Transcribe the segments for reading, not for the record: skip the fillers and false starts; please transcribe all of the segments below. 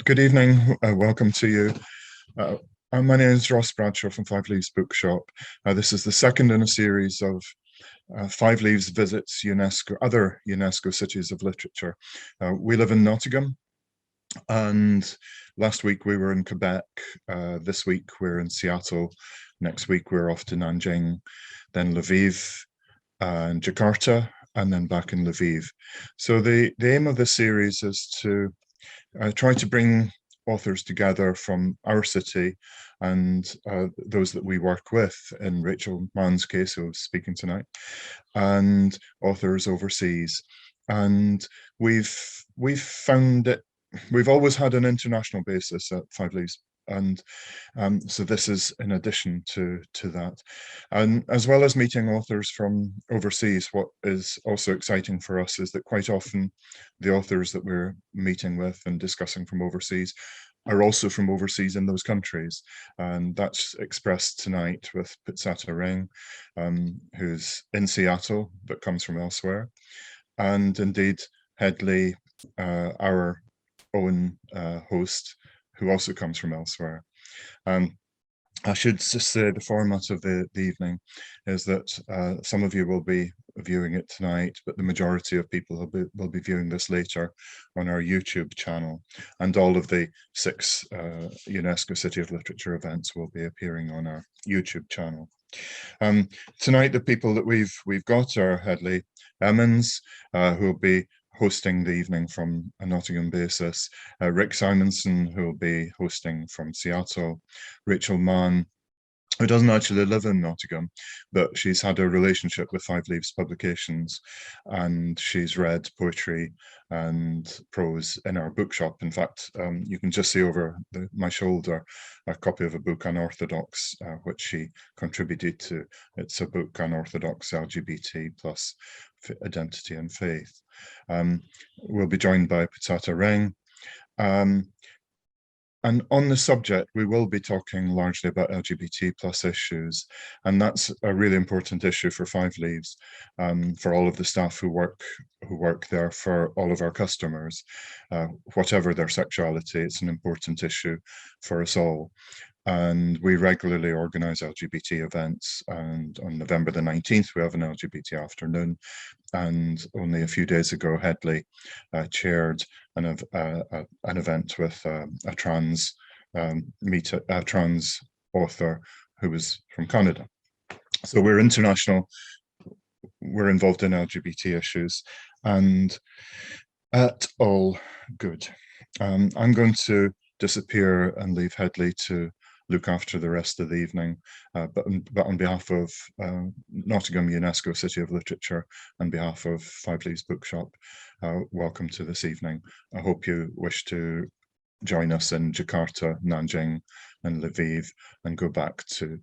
Good evening. Welcome to you. My name is Ross Bradshaw from Five Leaves Bookshop. This is the second in a series of Five Leaves visits other UNESCO cities of literature. We live in Nottingham, and last week we were in Quebec. This week we're in Seattle. Next week we're off to Nanjing, then Lviv and Jakarta, and then back in Lviv. So the aim of this series is to try to bring authors together from our city and those that we work with, in Rachel Mann's case, who's speaking tonight, and authors overseas. And we've found it, we've always had an international basis at Five Leaves, and so this is in addition to that. And as well as meeting authors from overseas, what is also exciting for us is that quite often the authors that we're meeting with and discussing from overseas are also from overseas in those countries. And that's expressed tonight with Putsata Reang, who's in Seattle but comes from elsewhere. And indeed, Headley, our own host, who also comes from elsewhere. I should just say the format of the evening is that some of you will be viewing it tonight, but the majority of people will be viewing this later on our YouTube channel, and all of the 6 UNESCO City of Literature events will be appearing on our YouTube channel. Tonight, the people that we've got are Headley Emmons, who will be hosting the evening from a Nottingham basis, Rick Simonson, who will be hosting from Seattle, Rachel Mann, who doesn't actually live in Nottingham, but she's had a relationship with Five Leaves Publications, and she's read poetry and prose in our bookshop. In fact, you can just see over my shoulder a copy of a book, Unorthodox, which she contributed to. It's a book, Unorthodox LGBT plus Identity and Faith. We'll be joined by Putsata Reang. And on the subject, we will be talking largely about LGBT plus issues, and that's a really important issue for Five Leaves, for all of the staff who work there, for all of our customers, whatever their sexuality. It's an important issue for us all. And we regularly organise LGBT events, and on November the 19th we have an LGBT afternoon, and only a few days ago Headley chaired an event with a trans author who was from Canada. So we're international, we're involved in LGBT issues, and at all good. I'm going to disappear and leave Headley to look after the rest of the evening, but on behalf of Nottingham UNESCO City of Literature, and behalf of Five Leaves Bookshop, welcome to this evening. I hope you wish to join us in Jakarta, Nanjing and Lviv, and go back to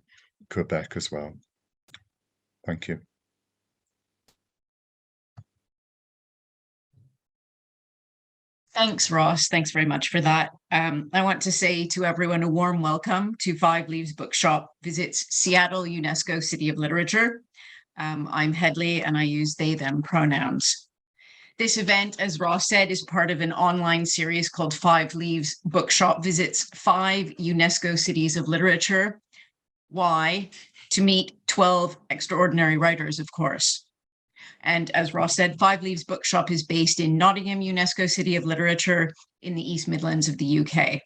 Quebec as well. Thank you. Thanks, Ross. Thanks very much for that. I want to say to everyone a warm welcome to Five Leaves Bookshop visits Seattle UNESCO City of Literature. I'm Headley and I use they, them pronouns. This event, as Ross said, is part of an online series called Five Leaves Bookshop visits 5 UNESCO Cities of Literature. Why? To meet 12 extraordinary writers, of course. And as Ross said, Five Leaves Bookshop is based in Nottingham UNESCO City of Literature in the East Midlands of the UK.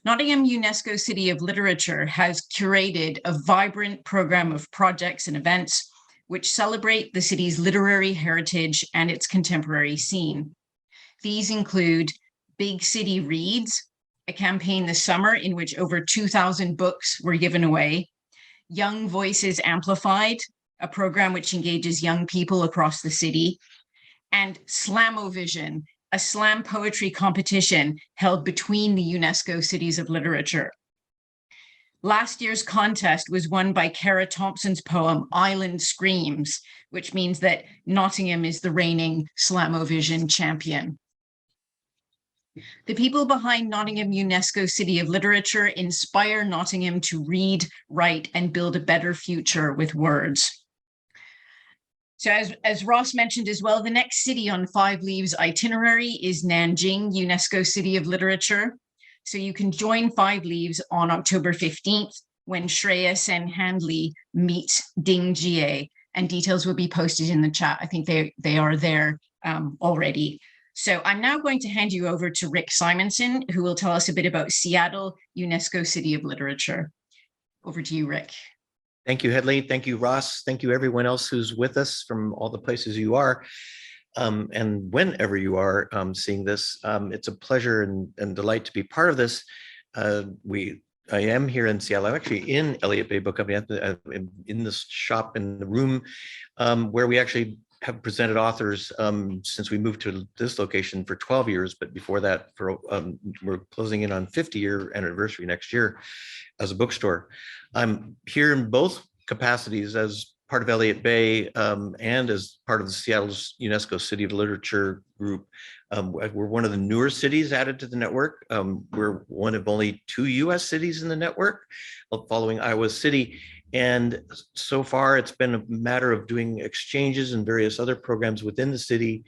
Nottingham UNESCO City of Literature has curated a vibrant programme of projects and events which celebrate the city's literary heritage and its contemporary scene. These include Big City Reads, a campaign this summer in which over 2,000 books were given away, Young Voices Amplified, a program which engages young people across the city, and Slamovision, a slam poetry competition held between the UNESCO Cities of Literature. Last year's contest was won by Kara Thompson's poem Island Screams, which means that Nottingham is the reigning Slamovision champion. The people behind Nottingham UNESCO City of Literature inspire Nottingham to read, write, and build a better future with words. So as Ross mentioned as well, the next city on Five Leaves itinerary is Nanjing, UNESCO City of Literature. So you can join Five Leaves on October 15th when Shreya Sen Handley meets Ding Jie, and details will be posted in the chat. I think they are there already. So I'm now going to hand you over to Rick Simonson, who will tell us a bit about Seattle, UNESCO City of Literature. Over to you, Rick. Thank you, Hedley. Thank you, Ross. Thank you, everyone else who's with us from all the places you are. And whenever you are seeing this, it's a pleasure and delight to be part of this. I am here in Seattle. I'm actually in Elliott Bay Book Company, in this shop in the room where we actually have presented authors since we moved to this location for 12 years. But before that, we're closing in on 50-year anniversary next year as a bookstore. I'm here in both capacities as part of Elliott Bay and as part of the Seattle's UNESCO City of Literature group. We're one of the newer cities added to the network. We're one of only 2 US cities in the network, following Iowa City. And so far, it's been a matter of doing exchanges and various other programs within the city,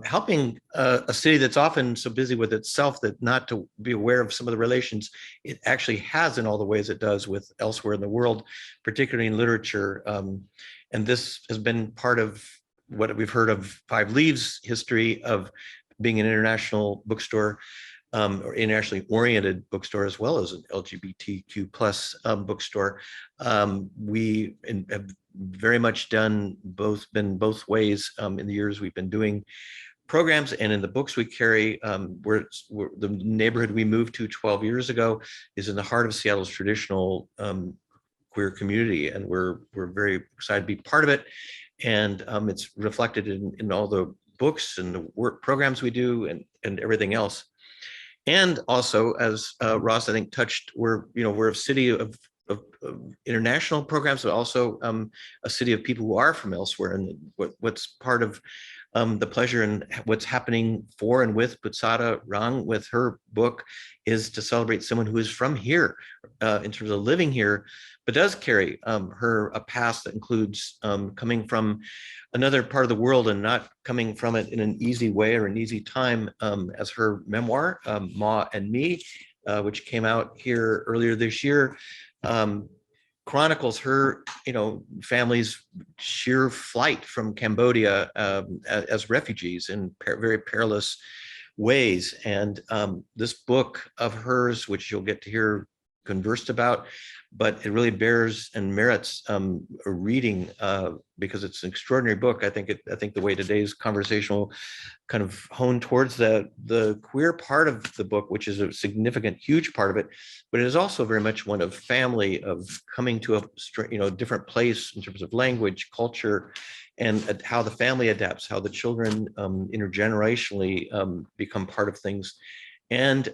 helping a city that's often so busy with itself that not to be aware of some of the relations it actually has in all the ways it does with elsewhere in the world, particularly in literature. And this has been part of what we've heard of Five Leaves history of being an international bookstore, or internationally oriented bookstore, as well as an LGBTQ plus bookstore. We have very much been both ways in the years we've been doing programs, and in the books we carry. The neighborhood we moved to 12 years ago is in the heart of Seattle's traditional queer community, and we're very excited to be part of it. And it's reflected in all the books and the work programs we do and everything else. And also, as Ross, I think, touched, we're a city of international programs, but also a city of people who are from elsewhere. And what's part of the pleasure and what's happening for and with Putsata Reang with her book is to celebrate someone who is from here in terms of living here, but does carry a past that includes coming from another part of the world and not coming from it in an easy way or an easy time, as her memoir, Ma and Me, which came out here earlier this year, chronicles her, family's sheer flight from Cambodia as refugees in very perilous ways. And this book of hers, which you'll get to hear conversed about, but it really bears and merits a reading because it's an extraordinary book. I think the way today's conversation will kind of hone towards the queer part of the book, which is a significant, huge part of it, but it is also very much one of family, of coming to a different place in terms of language, culture, and how the family adapts, how the children intergenerationally become part of things. And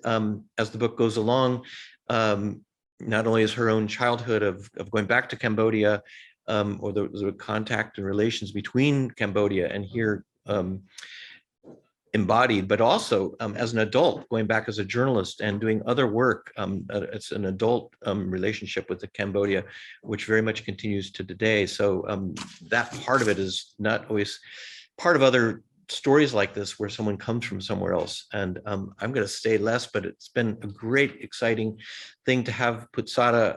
as the book goes along, not only is her own childhood of going back to Cambodia, or the contact and relations between Cambodia and here embodied, but also as an adult, going back as a journalist and doing other work. It's an adult relationship with the Cambodia, which very much continues to today. So that part of it is not always part of other stories like this where someone comes from somewhere else. And I'm going to say less, but it's been a great, exciting thing to have Putsata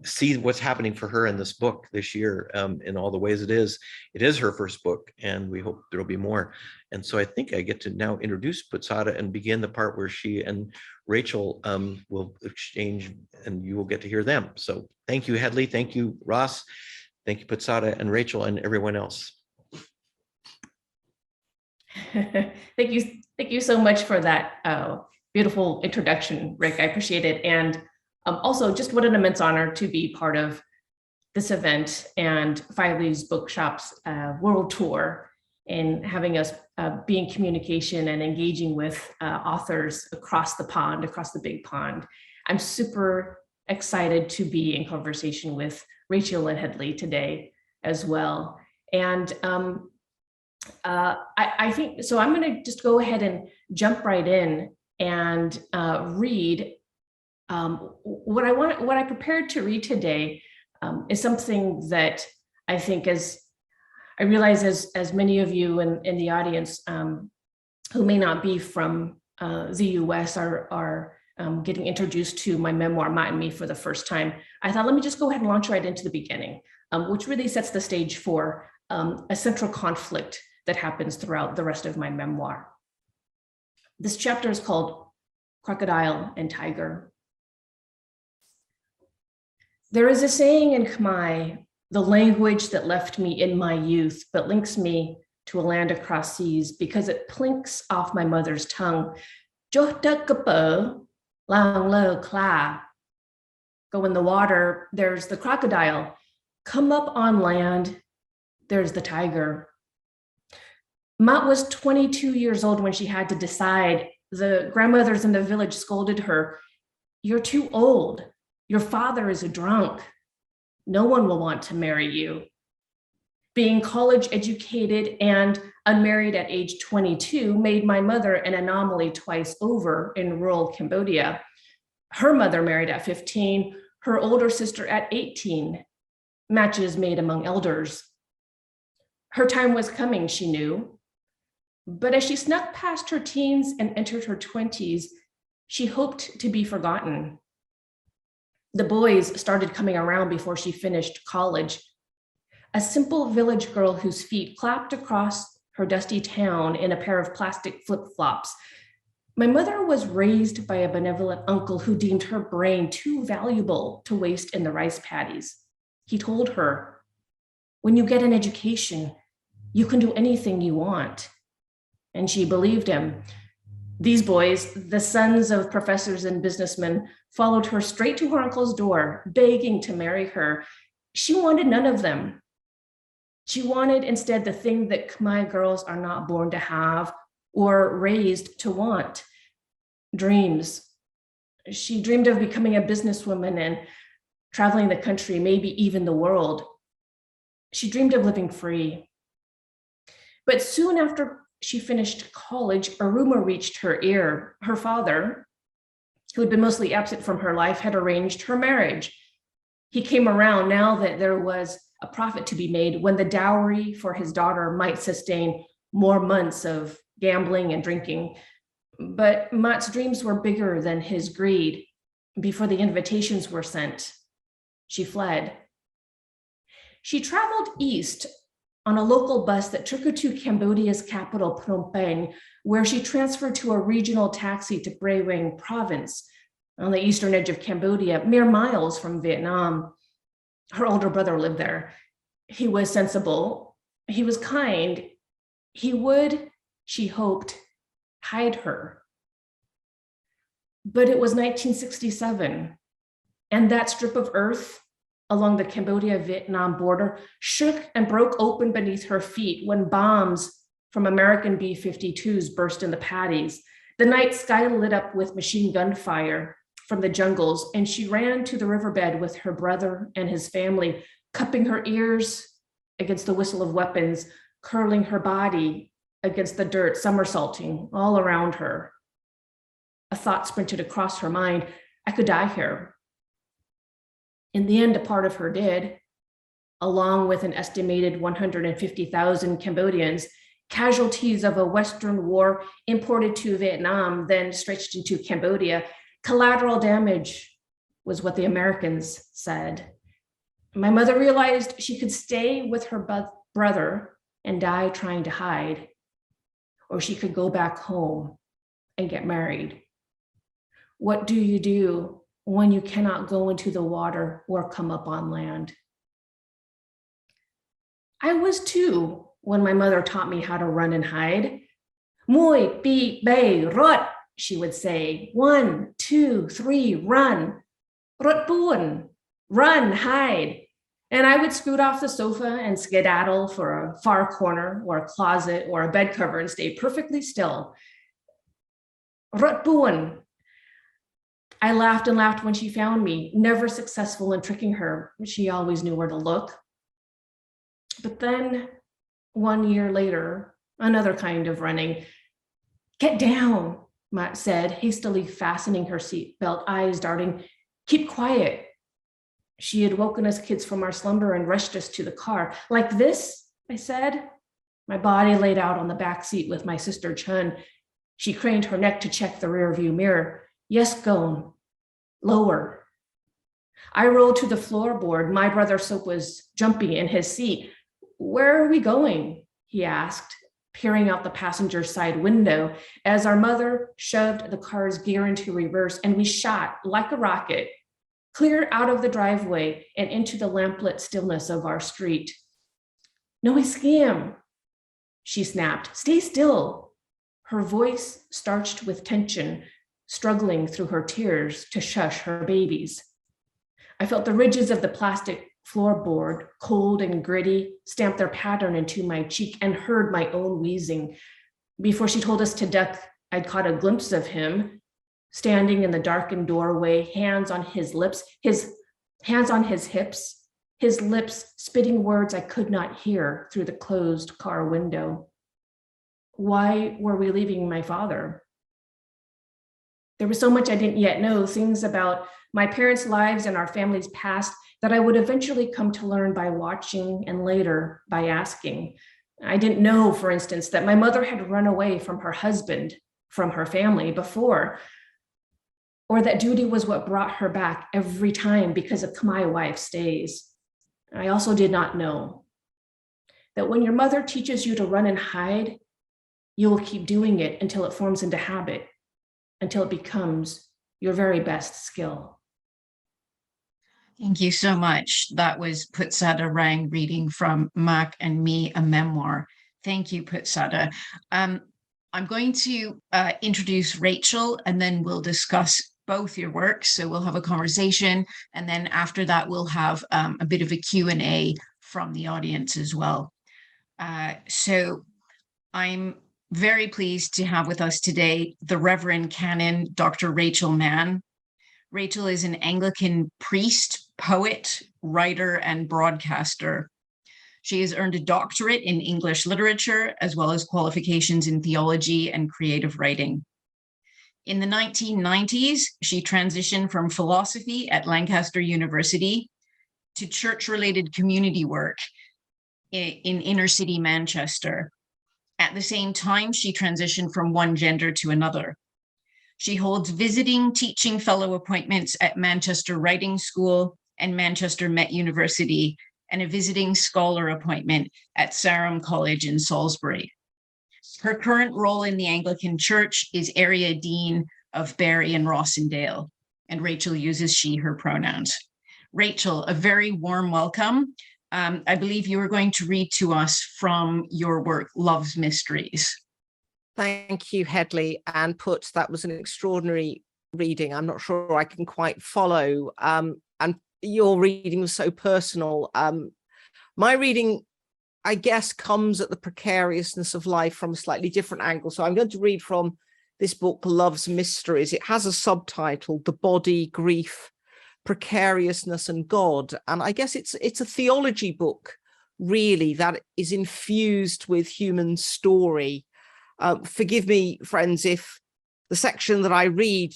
see what's happening for her in this book this year, in all the ways it is. It is her first book, and we hope there'll be more. And so I think I get to now introduce Putsata and begin the part where she and Rachel will exchange, and you will get to hear them. So thank you, Hedley. Thank you, Ross. Thank you, Putsata and Rachel and everyone else. Thank you so much for that beautiful introduction, Rick. I appreciate it. And also, just what an immense honor to be part of this event and Five Leaves Bookshop's world tour, and having us be in communication and engaging with authors across the pond, across the big pond. I'm super excited to be in conversation with Rachel and Hedley today as well. And I think, so I'm going to just go ahead and jump right in and read what I prepared to read today is something that I think is I realize as many of you in the audience who may not be from the US are getting introduced to my memoir, Matt and Me, for the first time, I thought, let me just go ahead and launch right into the beginning, which really sets the stage for a central conflict that happens throughout the rest of my memoir. This chapter is called Crocodile and Tiger. There is a saying in Khmer, the language that left me in my youth, but links me to a land across seas because it plinks off my mother's tongue. Go in the water, there's the crocodile. Come up on land, there's the tiger. Mat was 22 years old when she had to decide. The grandmothers in the village scolded her, "You're too old. Your father is a drunk. No one will want to marry you." Being college educated and unmarried at age 22 made my mother an anomaly twice over in rural Cambodia. Her mother married at 15, her older sister at 18, matches made among elders. Her time was coming, she knew. But as she snuck past her teens and entered her 20s, she hoped to be forgotten. The boys started coming around before she finished college. A simple village girl whose feet clapped across her dusty town in a pair of plastic flip-flops. My mother was raised by a benevolent uncle who deemed her brain too valuable to waste in the rice paddies. He told her, "When you get an education, you can do anything you want." And she believed him. These boys, the sons of professors and businessmen, followed her straight to her uncle's door, begging to marry her. She wanted none of them. She wanted instead the thing that Khmer girls are not born to have or raised to want: dreams. She dreamed of becoming a businesswoman and traveling the country, maybe even the world. She dreamed of living free. But soon after she finished college, a rumor reached her ear. Her father, who had been mostly absent from her life, had arranged her marriage. He came around now that there was a profit to be made when the dowry for his daughter might sustain more months of gambling and drinking. But Mat's dreams were bigger than his greed. Before the invitations were sent, she fled. She traveled east on a local bus that took her to Cambodia's capital, Phnom Penh, where she transferred to a regional taxi to Breawang province on the eastern edge of Cambodia, mere miles from Vietnam. Her older brother lived there. He was sensible. He was kind. He would, she hoped, hide her. But it was 1967, and that strip of earth along the Cambodia-Vietnam border shook and broke open beneath her feet when bombs from American B-52s burst in the paddies. The night sky lit up with machine gun fire from the jungles, and she ran to the riverbed with her brother and his family, cupping her ears against the whistle of weapons, curling her body against the dirt, somersaulting all around her. A thought sprinted across her mind: I could die here. In the end, a part of her did, along with an estimated 150,000 Cambodians, casualties of a Western war imported to Vietnam, then stretched into Cambodia. Collateral damage was what the Americans said. My mother realized she could stay with her brother and die trying to hide, or she could go back home and get married. What do you do when you cannot go into the water or come up on land? I was 2 when my mother taught me how to run and hide. Moi, pi, bay, rot, she would say. 1, 2, 3, run. Rot buon, run, hide. And I would scoot off the sofa and skedaddle for a far corner or a closet or a bed cover and stay perfectly still. Rot buon. I laughed and laughed when she found me, never successful in tricking her. She always knew where to look. But then 1 year later, another kind of running. Get down, Matt said, hastily fastening her seatbelt, eyes darting. Keep quiet. She had woken us kids from our slumber and rushed us to the car. Like this, I said. My body laid out on the back seat with my sister Chun. She craned her neck to check the rearview mirror. Yes, Gon. Lower. I rolled to the floorboard. My brother Soap was jumping in his seat. Where are we going? He asked, peering out the passenger side window as our mother shoved the car's gear into reverse and we shot like a rocket, clear out of the driveway and into the lamplit stillness of our street. No escape, she snapped. Stay still. Her voice starched with tension, struggling through her tears to shush her babies. I felt the ridges of the plastic floorboard, cold and gritty, stamp their pattern into my cheek and heard my own wheezing. Before she told us to duck, I'd caught a glimpse of him, standing in the darkened doorway, hands on his lips, his hands on his hips, his lips spitting words I could not hear through the closed car window. Why were we leaving my father? There was so much I didn't yet know, things about my parents' lives and our family's past that I would eventually come to learn by watching and later by asking. I didn't know, for instance, that my mother had run away from her husband, from her family before, or that duty was what brought her back every time because of my wife's stays. I also did not know that when your mother teaches you to run and hide, you will keep doing it until it forms into habit, until it becomes your very best skill. Thank you so much. That was Putsata Reang reading from Mac and Me, a Memoir. Thank you, Putsata. I'm going to introduce Rachel, and then we'll discuss both your works. So we'll have a conversation, and then after that, we'll have a bit of a Q&A from the audience as well. So I'm very pleased to have with us today the Reverend Canon Dr. Rachel Mann. Rachel is an Anglican priest, poet, writer, and broadcaster. She has earned a doctorate in English literature, as well as qualifications in theology and creative writing. In the 1990s, she transitioned from philosophy at Lancaster University to church-related community work in inner city Manchester. At the same time, she transitioned from one gender to another. She holds visiting teaching fellow appointments at Manchester Writing School and Manchester Met University, and a visiting scholar appointment at Sarum College in Salisbury. Her current role in the Anglican Church is Area Dean of Barry and Rossendale, and Rachel uses she, her pronouns. Rachel, a very warm welcome. I believe you are going to read to us from your work, Love's Mysteries. Thank you, Hedley and Put. That was an extraordinary reading. I'm not sure I can quite follow. And your reading was so personal. My reading, I guess, comes at the precariousness of life from a slightly different angle. So I'm going to read from this book, Love's Mysteries. It has a subtitle, The Body, Grief, Precariousness and God. And I guess it's a theology book, really, that is infused with human story. Forgive me, friends, if the section that I read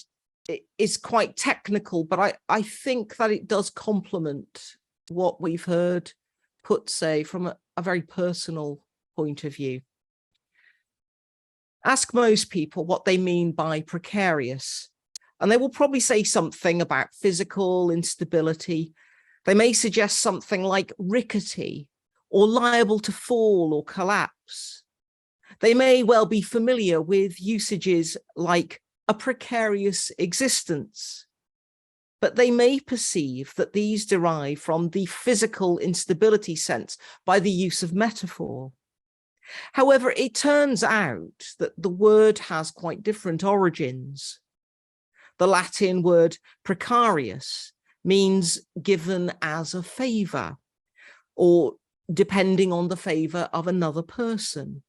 is quite technical, but I think that it does complement what we've heard Put say from a very personal point of view. Ask most people what they mean by precarious, and they will probably say something about physical instability. They may suggest something like rickety or liable to fall or collapse. They may well be familiar with usages like a precarious existence, but they may perceive that these derive from the physical instability sense by the use of metaphor. However, it turns out that the word has quite different origins. The Latin word precarious means given as a favor, or depending on the favor of another person.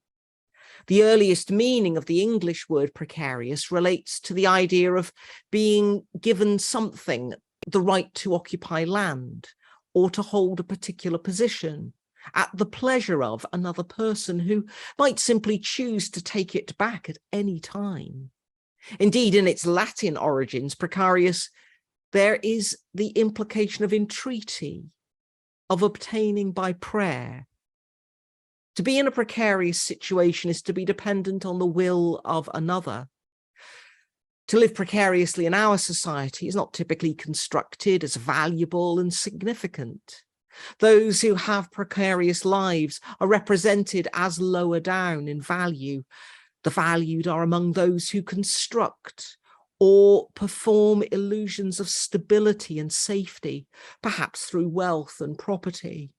The earliest meaning of the English word precarious relates to the idea of being given something, the right to occupy land or to hold a particular position at the pleasure of another person who might simply choose to take it back at any time. Indeed, in its Latin origins, precarious, there is the implication of entreaty, of obtaining by prayer. To be in a precarious situation is to be dependent on the will of another. To live precariously in our society is not typically constructed as valuable and significant. Those who have precarious lives are represented as lower down in value. The valued are among those who construct or perform illusions of stability and safety, perhaps through wealth and property.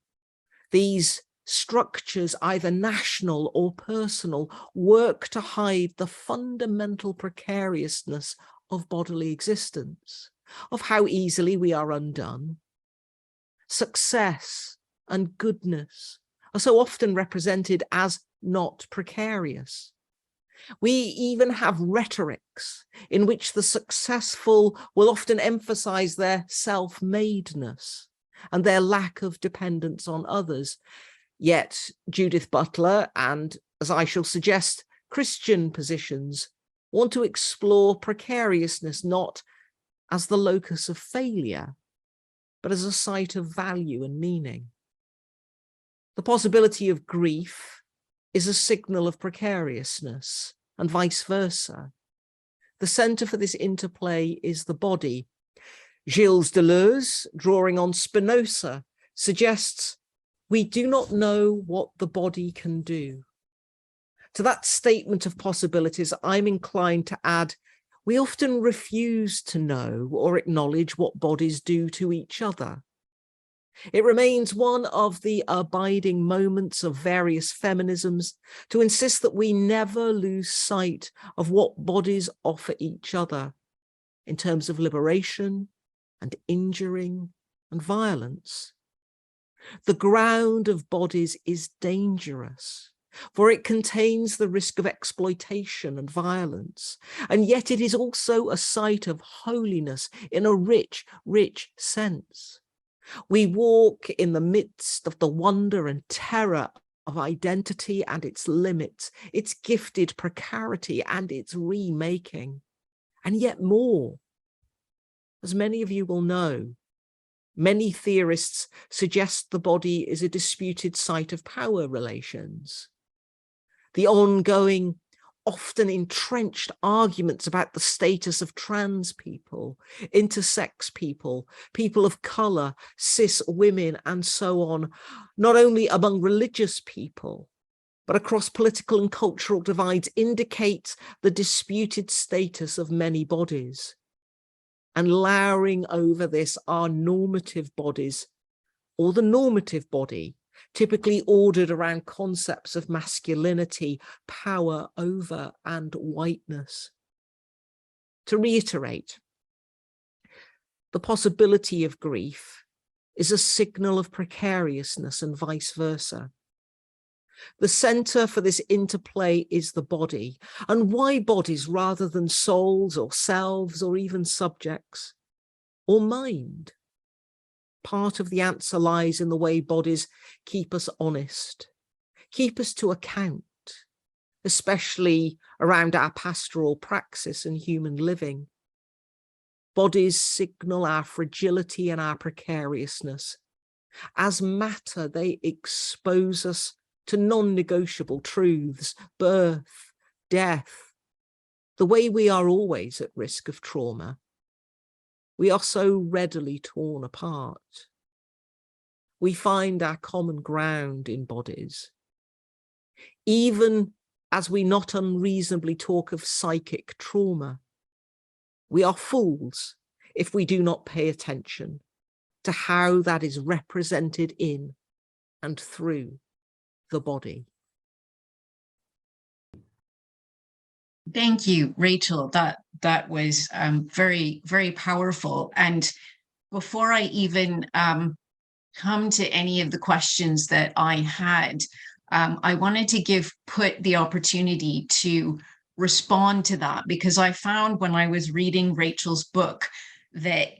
These structures, either national or personal, work to hide the fundamental precariousness of bodily existence, of how easily we are undone. Success and goodness are so often represented as not precarious. We even have rhetorics in which the successful will often emphasize their self-madeness and their lack of dependence on others. Yet Judith Butler and, as I shall suggest, Christian positions want to explore precariousness not as the locus of failure, but as a site of value and meaning. The possibility of grief is a signal of precariousness, and vice versa. The center for this interplay is the body. Gilles Deleuze, drawing on Spinoza, suggests we do not know what the body can do. To that statement of possibilities, I'm inclined to add, we often refuse to know or acknowledge what bodies do to each other. It remains one of the abiding moments of various feminisms to insist that we never lose sight of what bodies offer each other in terms of liberation and injuring and violence. The ground of bodies is dangerous, for it contains the risk of exploitation and violence, and yet it is also a site of holiness in a rich, rich sense. We walk in the midst of the wonder and terror of identity and its limits, its gifted precarity and its remaking, and yet more. As many of you will know, many theorists suggest the body is a disputed site of power relations. The ongoing, often entrenched arguments about the status of trans people, intersex people, people of color, cis women, and so on, not only among religious people, but across political and cultural divides, indicates the disputed status of many bodies. And lowering over this are normative bodies, or the normative body, typically ordered around concepts of masculinity, power over, and whiteness. To reiterate, the possibility of grief is a signal of precariousness and vice versa. The center for this interplay is the body. And why bodies rather than souls or selves or even subjects or mind? Part of the answer lies in the way bodies keep us honest, keep us to account, especially around our pastoral praxis and human living. Bodies signal our fragility and our precariousness. As matter, they expose us to non-negotiable truths, birth, death, the way we are always at risk of trauma. We are so readily torn apart. We find our common ground in bodies. Even as we not unreasonably talk of psychic trauma, we are fools if we do not pay attention to how that is represented in and through the body. Thank you, Rachel. That was very, very powerful. And before I even come to any of the questions that I had, I wanted to give Put the opportunity to respond to that, because I found when I was reading Rachel's book that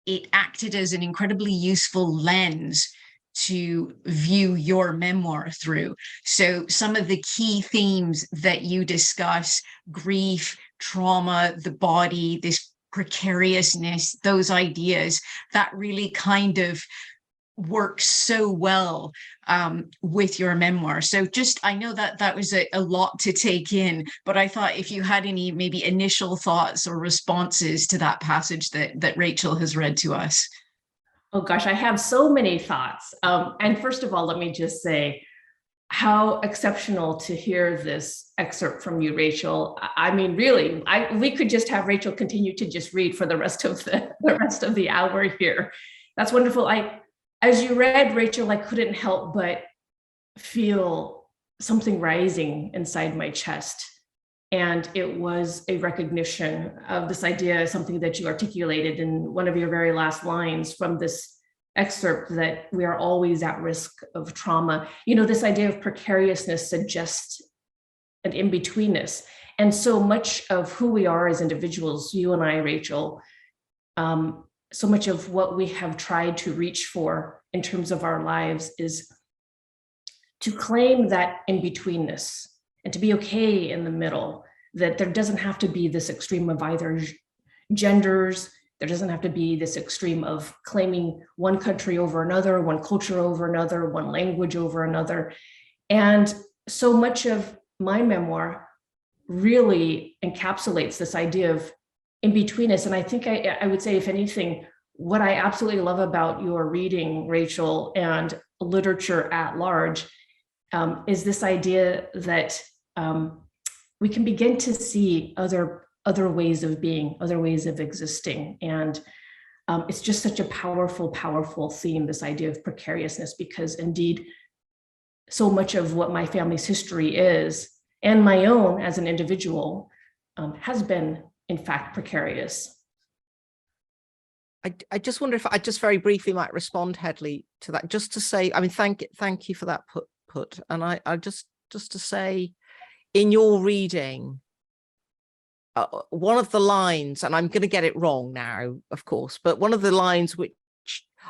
it acted as an incredibly useful lens to view your memoir through. So some of the key themes that you discuss, grief, trauma, the body, this precariousness, those ideas, that really kind of works so well with your memoir. So just, I know that that was a lot to take in, but I thought if you had any maybe initial thoughts or responses to that passage that Rachel has read to us. Oh gosh, I have so many thoughts. And first of all, let me just say how exceptional to hear this excerpt from you, Rachel. I mean, really, we could just have Rachel continue to just read for the rest of the hour here. That's wonderful. As you read, Rachel, I couldn't help but feel something rising inside my chest. And it was a recognition of this idea, something that you articulated in one of your very last lines from this excerpt, that we are always at risk of trauma. You know, this idea of precariousness suggests an in-betweenness. And so much of who we are as individuals, you and I, Rachel, so much of what we have tried to reach for in terms of our lives is to claim that in-betweenness and to be okay in the middle, that there doesn't have to be this extreme of either genders. There doesn't have to be this extreme of claiming one country over another, one culture over another, one language over another. And so much of my memoir really encapsulates this idea of in-betweenness. And I think I would say, if anything, what I absolutely love about your reading, Rachel, and literature at large, is this idea that we can begin to see other ways of being, other ways of existing. And it's just such a powerful, powerful theme, this idea of precariousness, because indeed, so much of what my family's history is, and my own as an individual, has been, in fact, precarious. I just wonder if I just very briefly might respond, Hedley, to that, just to say, I mean, thank you for that put. And I just to say, in your reading, one of the lines, and I'm going to get it wrong now, of course, but one of the lines which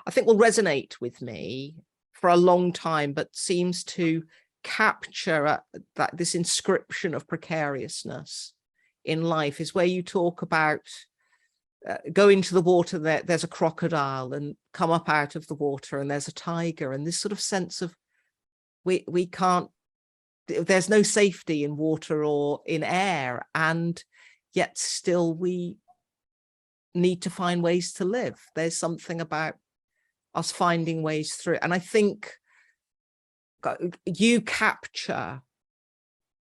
I think will resonate with me for a long time, but seems to capture that this inscription of precariousness in life, is where you talk about go into the water, there's a crocodile, and come up out of the water and there's a tiger, and this sort of sense of we can't, there's no safety in water or in air, and yet still we need to find ways to live. There's something about us finding ways through. And I think you capture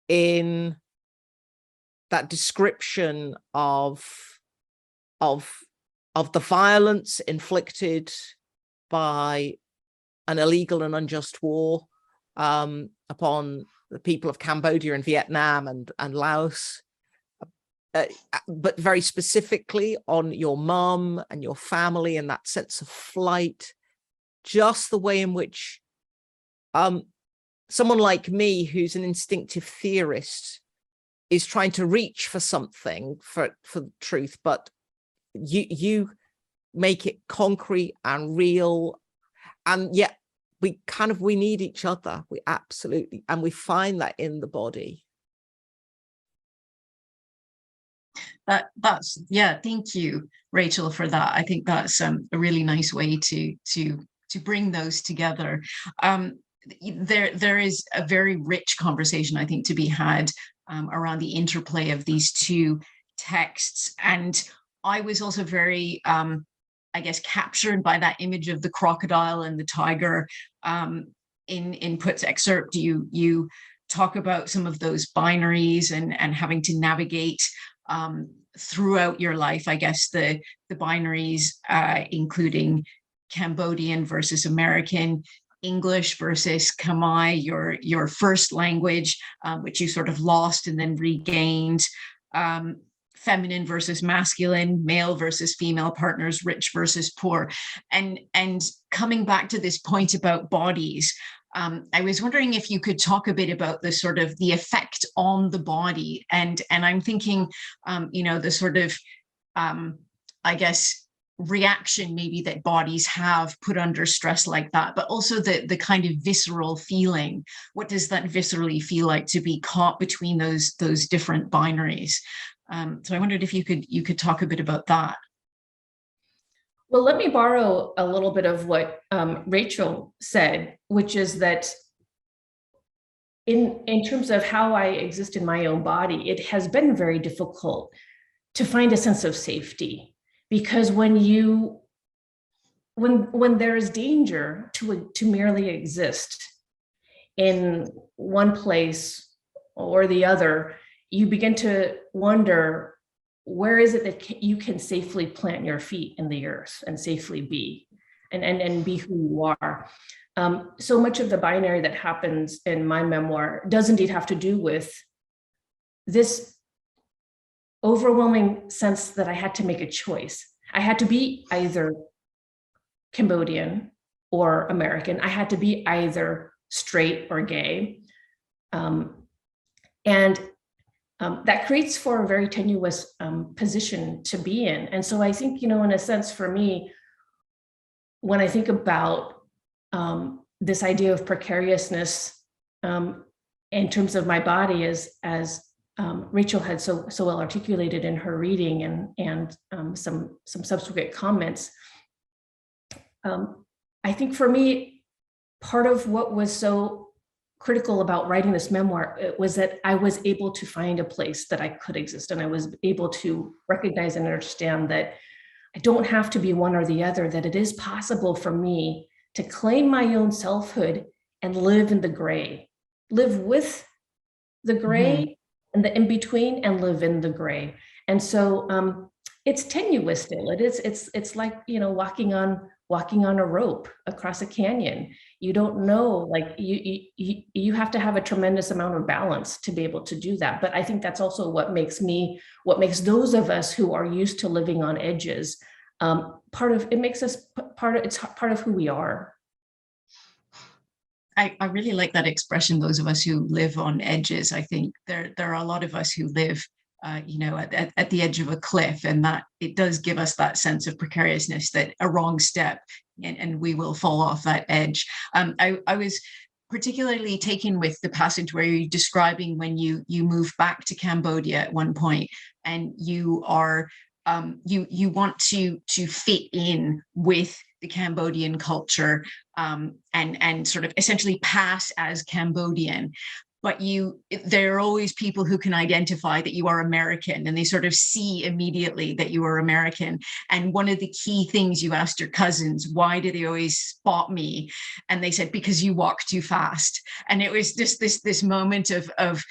in that description of the violence inflicted by an illegal and unjust war upon the people of Cambodia and Vietnam and Laos, but very specifically on your mum and your family and that sense of flight, just the way in which someone like me, who's an instinctive theorist, is trying to reach for something, for truth, but you make it concrete and real, and yet we need each other. We absolutely, and we find that in the body. That's yeah, thank you, Rachel, for that. I think that's a really nice way to bring those together. There is a very rich conversation, I think, to be had around the interplay of these two texts. And I was also very I guess captured by that image of the crocodile and the tiger. In Put's excerpt, you talk about some of those binaries and having to navigate throughout your life, I guess the binaries including Cambodian versus American, English versus Khmer, your first language, which you sort of lost and then regained, feminine versus masculine, male versus female partners, rich versus poor. And coming back to this point about bodies, I was wondering if you could talk a bit about the sort of the effect on the body. And I'm thinking, the sort of, I guess, reaction maybe that bodies have put under stress like that, but also the kind of visceral feeling. What does that viscerally feel like to be caught between those different binaries? So I wondered if you could talk a bit about that. Well, let me borrow a little bit of what Rachel said, which is that in terms of how I exist in my own body, it has been very difficult to find a sense of safety, because when there is danger to merely exist in one place or the other, you begin to wonder, where is it that you can safely plant your feet in the earth and safely be and be who you are? So much of the binary that happens in my memoir does indeed have to do with this overwhelming sense that I had to make a choice. I had to be either Cambodian or American. I had to be either straight or gay. That creates for a very tenuous position to be in. And so I think, in a sense for me, when I think about this idea of precariousness in terms of my body, as Rachel had so well articulated in her reading and some subsequent comments, I think for me, part of what was so critical about writing this memoir was that I was able to find a place that I could exist, and I was able to recognize and understand that I don't have to be one or the other, that it is possible for me to claim my own selfhood and live in the gray, live with the gray and the in-between, and live in the gray. And so it's tenuous still. It's like, walking on a rope across a canyon. You don't know, like you have to have a tremendous amount of balance to be able to do that. But I think that's also what makes those of us who are used to living on edges, it's part of who we are. I really like that expression, those of us who live on edges. I think there are a lot of us who live at the edge of a cliff, and that it does give us that sense of precariousness, that a wrong step and we will fall off that edge. I was particularly taken with the passage where you're describing when you move back to Cambodia at one point, and you are you want to fit in with the Cambodian culture and sort of essentially pass as Cambodian. But there are always people who can identify that you are American, and they sort of see immediately that you are American. And one of the key things you asked your cousins, why do they always spot me? And they said, because you walk too fast. And it was just this moment of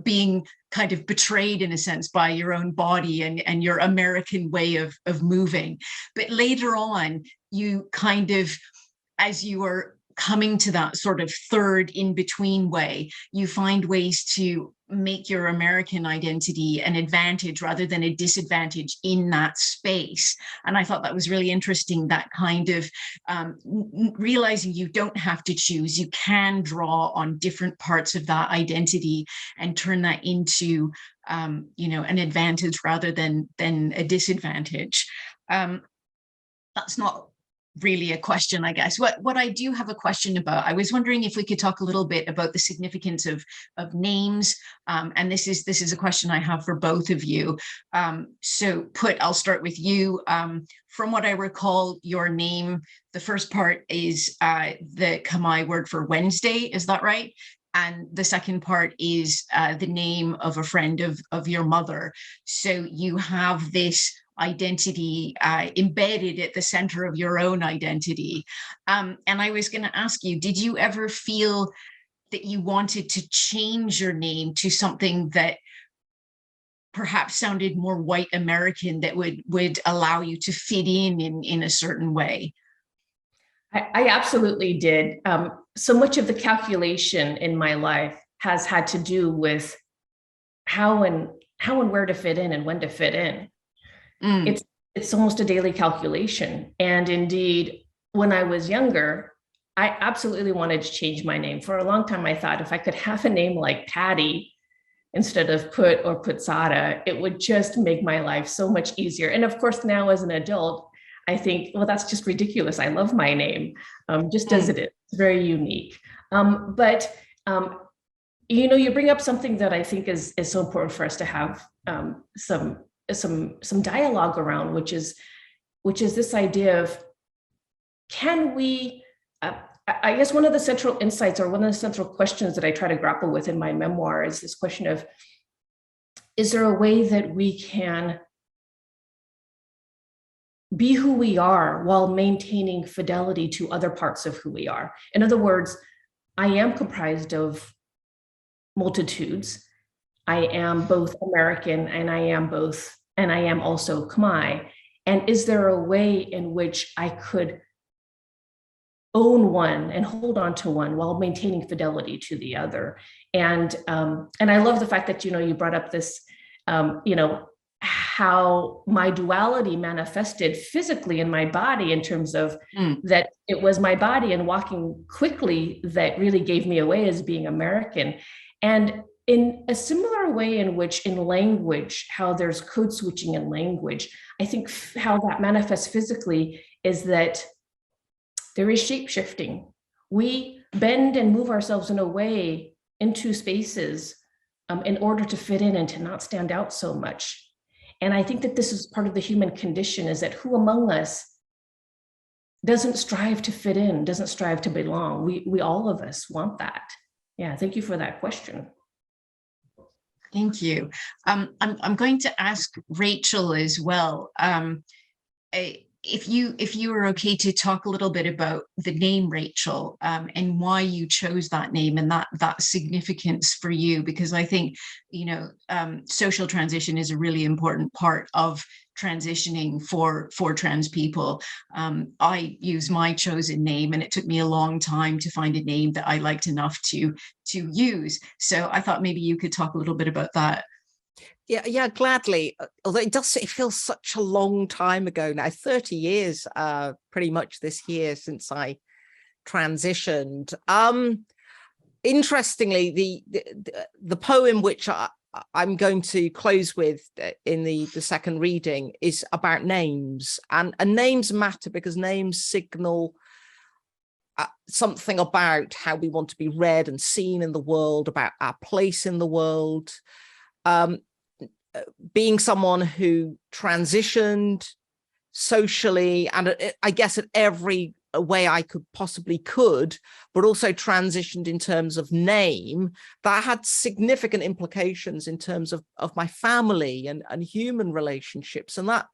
being kind of betrayed in a sense by your own body and your American way of moving. But later on, you kind of, as you are coming to that sort of third in-between way, you find ways to make your American identity an advantage rather than a disadvantage in that space. And I thought that was really interesting, that kind of realizing you don't have to choose, you can draw on different parts of that identity and turn that into an advantage rather than a disadvantage. That's not really a question, I guess. What I do have a question about, I was wondering if we could talk a little bit about the significance of names. And this is a question I have for both of you. So I'll start with you. From what I recall, your name, the first part is the Khmer word for Wednesday, is that right? And the second part is the name of a friend of your mother. So you have this identity embedded at the center of your own identity. And I was going to ask you, did you ever feel that you wanted to change your name to something that perhaps sounded more white American, that would allow you to fit in a certain way? I absolutely did. So much of the calculation in my life has had to do with how and where to fit in and when to fit in. It's almost a daily calculation. And indeed, when I was younger, I absolutely wanted to change my name. For a long time, I thought if I could have a name like Patty instead of Put or Putsata, it would just make my life so much easier. And of course, now as an adult, I think, well, that's just ridiculous. I love my name, just as it is. It's very unique. But you bring up something that I think is so important for us to have some dialogue around, which is which is this idea of, can we, I guess one of the central insights or one of the central questions that I try to grapple with in my memoir is this question of, is there a way that we can be who we are while maintaining fidelity to other parts of who we are? In other words, I am comprised of multitudes. I am both American and I am also Khmer. And is there a way in which I could own one and hold on to one while maintaining fidelity to the other? And I love the fact that, you brought up this, how my duality manifested physically in my body, in terms of that it was my body and walking quickly that really gave me away as being American. And in a similar way in which in language, how there's code switching in language, I think how that manifests physically is that there is shape shifting. We bend and move ourselves in a way into spaces in order to fit in and to not stand out so much. And I think that this is part of the human condition, is that who among us doesn't strive to fit in, doesn't strive to belong? We all of us want that. Yeah, thank you for that question. Thank you. I'm going to ask Rachel as well. If you were okay to talk a little bit about the name Rachel, and why you chose that name and that significance for you, because I think, social transition is a really important part of transitioning for trans people. I use my chosen name, and it took me a long time to find a name that I liked enough to use. So I thought maybe you could talk a little bit about that. Yeah, gladly. Although it feels such a long time ago now, 30 years, pretty much this year since I transitioned. Interestingly, the poem which I'm going to close with in the second reading is about names, and names matter because names signal something about how we want to be read and seen in the world, about our place in the world. Being someone who transitioned socially, and I guess in every way I could, but also transitioned in terms of name, that had significant implications in terms of my family and human relationships. And that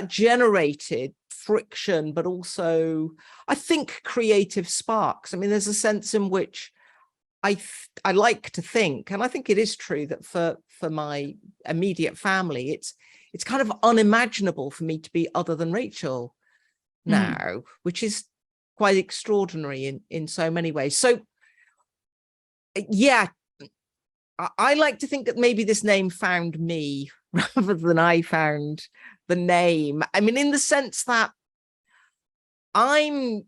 generated friction, but also, I think, creative sparks. I mean, there's a sense in which I like to think, and I think it is true, that for my immediate family, it's kind of unimaginable for me to be other than Rachel now, which is quite extraordinary in so many ways. So yeah, I like to think that maybe this name found me rather than I found the name. I mean, in the sense that I'm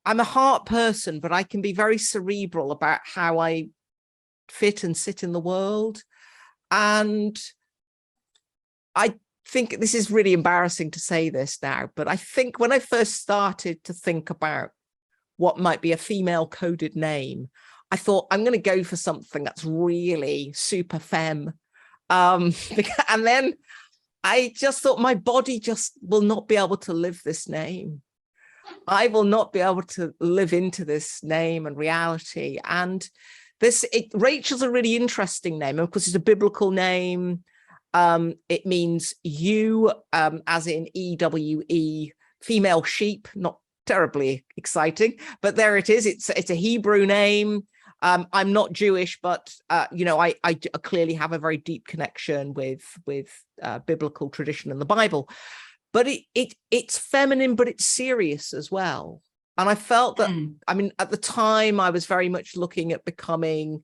a heart person, but I can be very cerebral about how I fit and sit in the world. And I think this is really embarrassing to say this now, but I think when I first started to think about what might be a female coded name, I thought, I'm going to go for something that's really super femme. And then I just thought, my body just will not be able to live this name. I will not be able to live into this name and reality. And Rachel's a really interesting name. Of course, it's a biblical name. It means you, as in EWE, female sheep, not terribly exciting, but there it is. It's a Hebrew name. I'm not Jewish, but I clearly have a very deep connection with biblical tradition and the Bible. But it's feminine, but it's serious as well. And I felt that, I mean, at the time, I was very much looking at becoming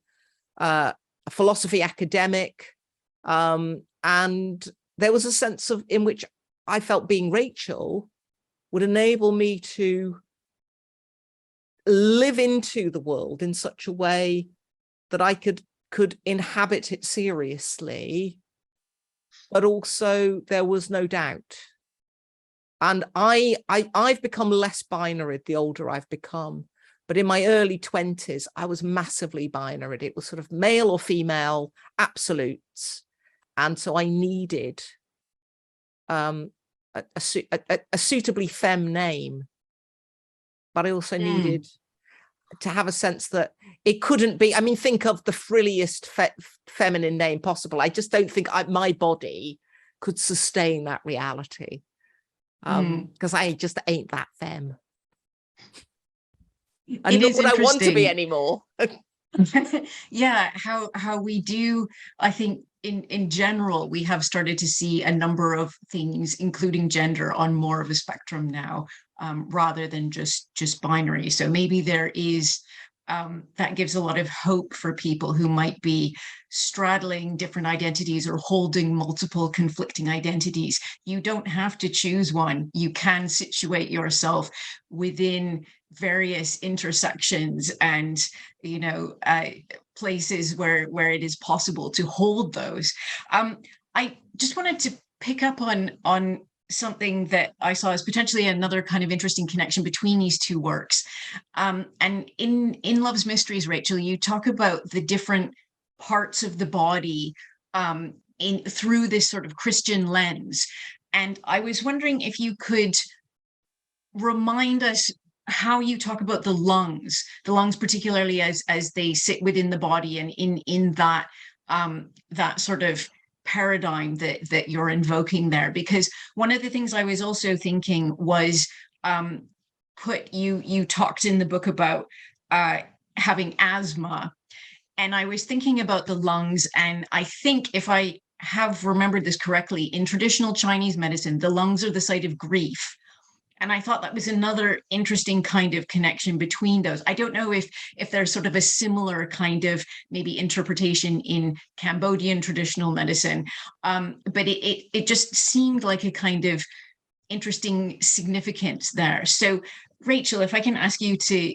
a philosophy academic. And there was a sense in which I felt being Rachel would enable me to live into the world in such a way that I could inhabit it seriously, but also there was no doubt. And I've become less binary the older I've become. But in my early 20s, I was massively binary. It was sort of male or female, absolutes. And so I needed a a suitably femme name, but I also needed to have a sense that it couldn't be. I mean, think of the frilliest feminine name possible. I just don't think my body could sustain that reality, because I just ain't that femme. And nor would I want to be anymore. Yeah, how we do, I think in general, we have started to see a number of things, including gender, on more of a spectrum now, rather than just binary. So maybe there is, that gives a lot of hope for people who might be straddling different identities or holding multiple conflicting identities. You don't have to choose one. You can situate yourself within various intersections and, you know, places where it is possible to hold those. I just wanted to pick up on something that I saw as potentially another kind of interesting connection between these two works. And in Love's Mysteries, Rachel, you talk about the different parts of the body through this sort of Christian lens. And I was wondering if you could remind us how you talk about the lungs particularly as they sit within the body, and in that that sort of paradigm that you're invoking there. Because one of the things I was also thinking was, you talked in the book about having asthma, and I was thinking about the lungs, and I think if I have remembered this correctly, in traditional Chinese medicine, the lungs are the site of grief. And I thought that was another interesting kind of connection between those. I don't know if there's sort of a similar kind of maybe interpretation in Cambodian traditional medicine, but it just seemed like a kind of interesting significance there. So, Rachel, if I can ask you to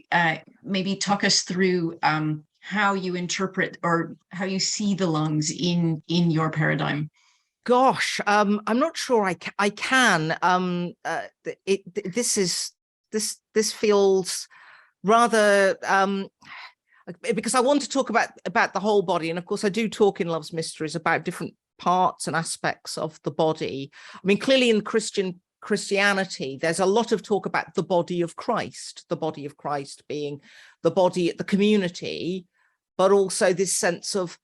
maybe talk us through how you interpret or how you see the lungs in your paradigm. Gosh, I'm not sure I can. This feels rather, because I want to talk about the whole body, and of course I do talk in Love's Mysteries about different parts and aspects of the body. I mean, clearly in Christianity, there's a lot of talk about the body of Christ being the body, the community, but also this sense of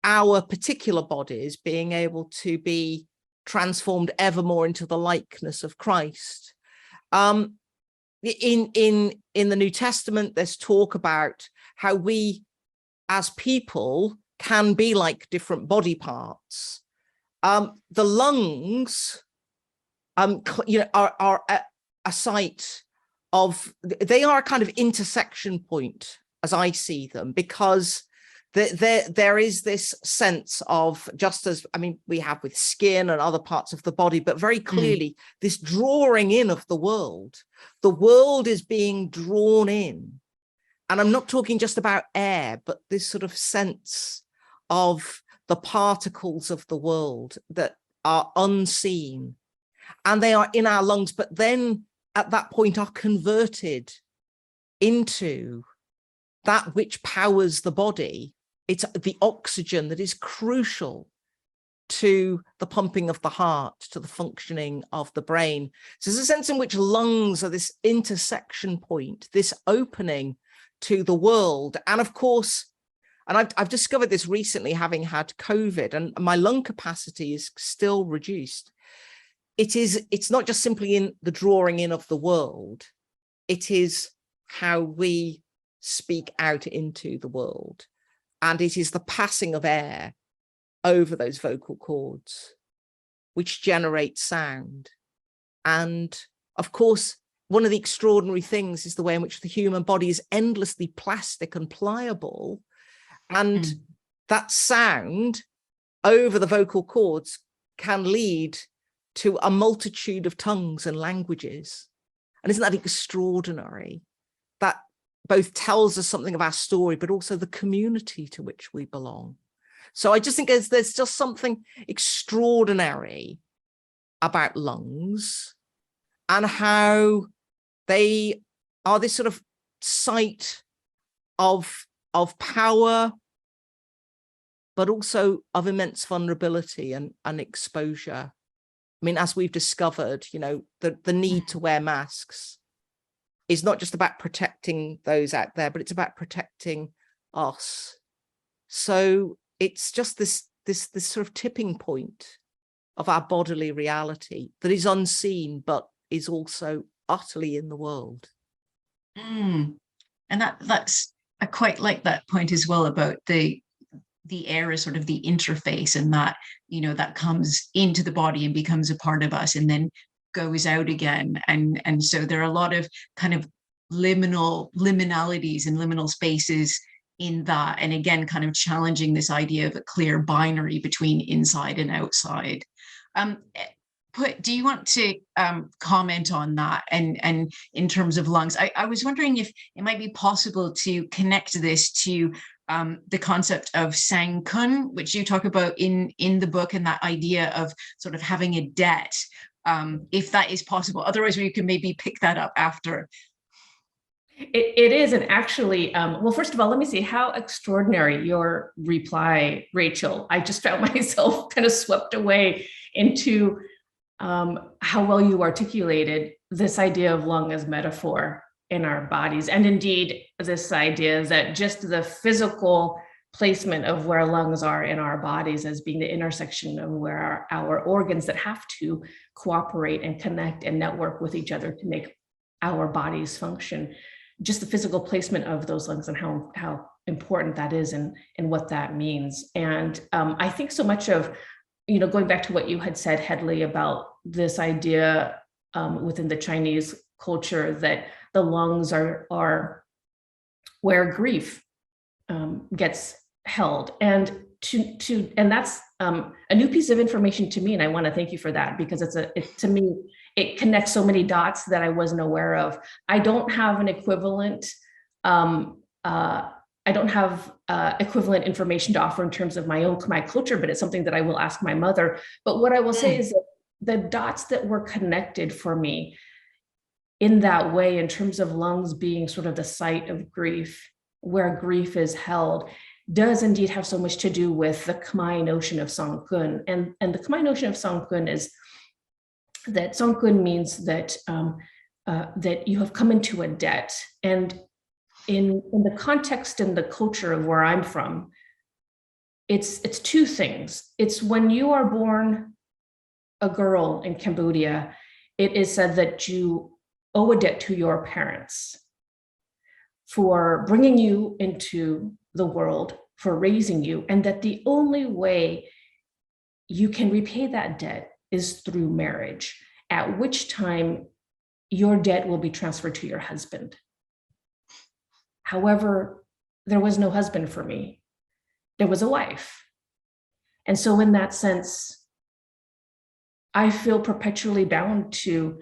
our particular bodies being able to be transformed ever more into the likeness of Christ. In the New Testament, there's talk about how we as people can be like different body parts. The lungs, are a site of, they are a kind of intersection point as I see them, because there is this sense of, just as, I mean, we have with skin and other parts of the body, but very clearly this drawing in of the world. The world is being drawn in. And I'm not talking just about air, but this sort of sense of the particles of the world that are unseen. And they are in our lungs, but then at that point are converted into that which powers the body. It's the oxygen that is crucial to the pumping of the heart, to the functioning of the brain. So there's a sense in which lungs are this intersection point, this opening to the world. And of course, and I've discovered this recently, having had COVID, and my lung capacity is still reduced. It's not just simply in the drawing in of the world, it is how we speak out into the world. And it is the passing of air over those vocal cords, which generates sound. And of course, one of the extraordinary things is the way in which the human body is endlessly plastic and pliable. And that sound over the vocal cords can lead to a multitude of tongues and languages. And isn't that extraordinary? That both tells us something of our story, but also the community to which we belong. So I just think there's just something extraordinary about lungs and how they are this sort of site of power, but also of immense vulnerability and exposure. I mean, as we've discovered, the need to wear masks is not just about protecting those out there, but it's about protecting us. So it's just this sort of tipping point of our bodily reality that is unseen, but is also utterly in the world. And that's, I quite like that point as well about the air is sort of the interface, and that, that comes into the body and becomes a part of us and then goes out again. And so there are a lot of kind of liminalities and liminal spaces in that. And again, kind of challenging this idea of a clear binary between inside and outside. Do you want to comment on that? And in terms of lungs, I was wondering if it might be possible to connect this to the concept of sang-kun, which you talk about in the book, and that idea of sort of having a debt, if that is possible. Otherwise, we can maybe pick that up after. It is, and actually, well, first of all, let me see how extraordinary your reply, Rachel. I just found myself kind of swept away into how well you articulated this idea of lung as metaphor in our bodies. And indeed, this idea is that just the physical placement of where lungs are in our bodies as being the intersection of where our organs that have to cooperate and connect and network with each other to make our bodies function. Just the physical placement of those lungs and how important that is and what that means. And I think so much of, going back to what you had said, Hedley, about this idea within the Chinese culture that the lungs are where grief gets held. And and that's a new piece of information to me. And I want to thank you for that, because to me, it connects so many dots that I wasn't aware of. I don't have an equivalent. I don't have equivalent information to offer in terms of my own Khmer culture, but it's something that I will ask my mother. But what I will say is that the dots that were connected for me in that way, in terms of lungs being sort of the site of grief, where grief is held, does indeed have so much to do with the Khmer notion of sang-kun. And the Khmer notion of sang-kun is that sang-kun means that that you have come into a debt. And in the context and the culture of where I'm from, it's two things. It's when you are born a girl in Cambodia, it is said that you owe a debt to your parents for bringing you into the world, for raising you, and that the only way you can repay that debt is through marriage, at which time your debt will be transferred to your husband. However, there was no husband for me. There was a wife. And so in that sense, I feel perpetually bound to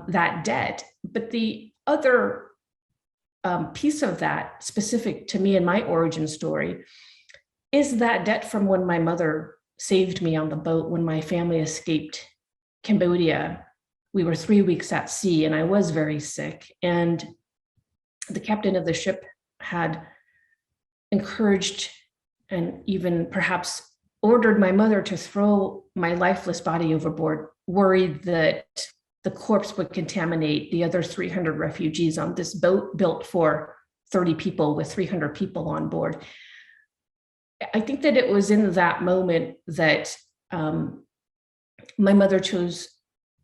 that debt. But the other piece of that, specific to me and my origin story, is that debt from when my mother saved me on the boat when my family escaped Cambodia. We were 3 weeks at sea and I was very sick. And the captain of the ship had encouraged and even perhaps ordered my mother to throw my lifeless body overboard, worried that the corpse would contaminate the other 300 refugees on this boat built for 30 people with 300 people on board. I think that it was in that moment that my mother chose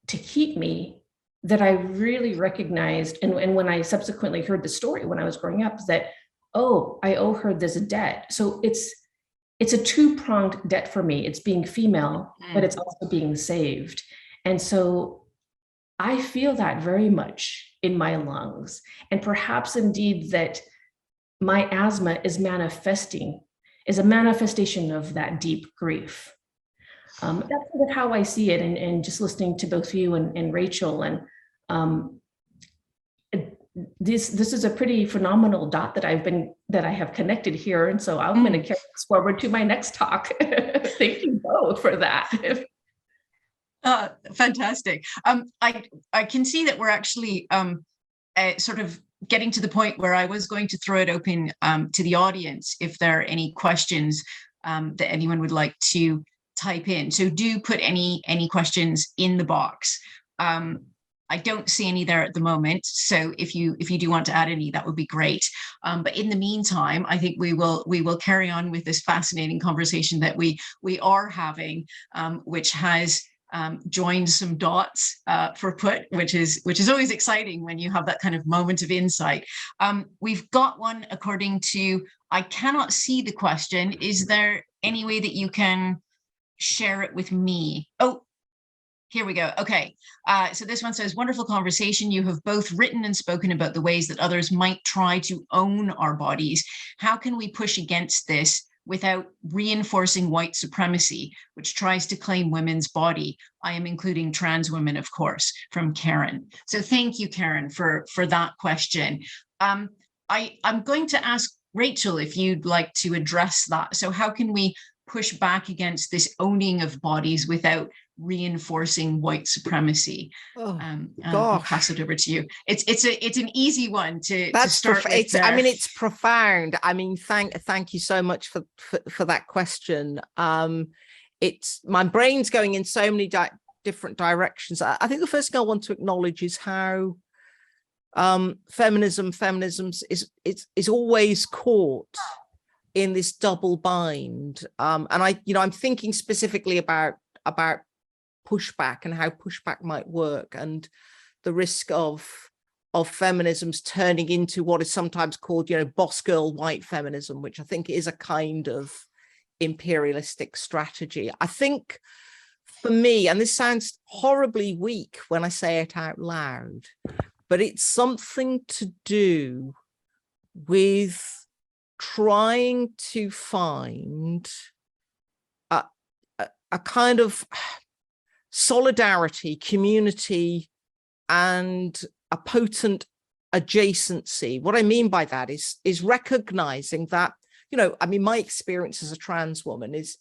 to keep me, that I really recognized, and when I subsequently heard the story when I was growing up, that, oh, I owe her this debt. So it's a two-pronged debt for me. It's being female, but it's also being saved. And so I feel that very much in my lungs. And perhaps indeed that my asthma is a manifestation of that deep grief. That's sort of how I see it, and just listening to both you and Rachel, and this is a pretty phenomenal dot that I have connected here, and so I'm going to carry this forward to my next talk. Thank you both for that. Fantastic. I can see that we're actually sort of getting to the point where I was going to throw it open to the audience if there are any questions that anyone would like to type in. So do put any questions in the box. I don't see any there at the moment. So if you do want to add any, that would be great. But in the meantime, I think we will carry on with this fascinating conversation that we are having, which has joined some dots for Put, which is always exciting when you have that kind of moment of insight. We've got one according to, I cannot see the question. Is there any way that you can share it with me? Oh, here we go. Okay. So this one says, wonderful conversation. You have both written and spoken about the ways that others might try to own our bodies. How can we push against this without reinforcing white supremacy, which tries to claim women's body? I am including trans women, of course, from Karen. So thank you, Karen, for that question. I'm going to ask Rachel if you'd like to address that. So how can we push back against this owning of bodies without reinforcing white supremacy? I'll pass it over to you. It's an easy one to start with. I mean, it's profound. I mean, thank you so much for that question. It's my brain's going in so many different directions. I think the first thing I want to acknowledge is how feminism is always caught in this double bind. And I'm thinking specifically about pushback and how pushback might work, and the risk of feminisms turning into what is sometimes called, boss girl white feminism, which I think is a kind of imperialistic strategy. I think for me, and this sounds horribly weak when I say it out loud, but it's something to do with trying to find a kind of solidarity, community, and a potent adjacency. What I mean by that is recognizing that, I mean, my experience as a trans woman is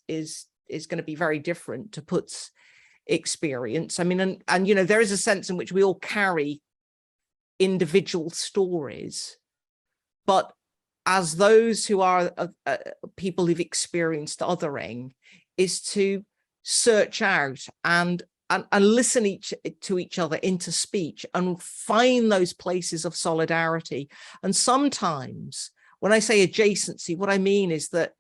going to be very different to Put's experience. I mean, and there is a sense in which we all carry individual stories, but as those who are people who've experienced othering, is to search out and listen to each other into speech and find those places of solidarity. And sometimes when I say adjacency, what I mean is that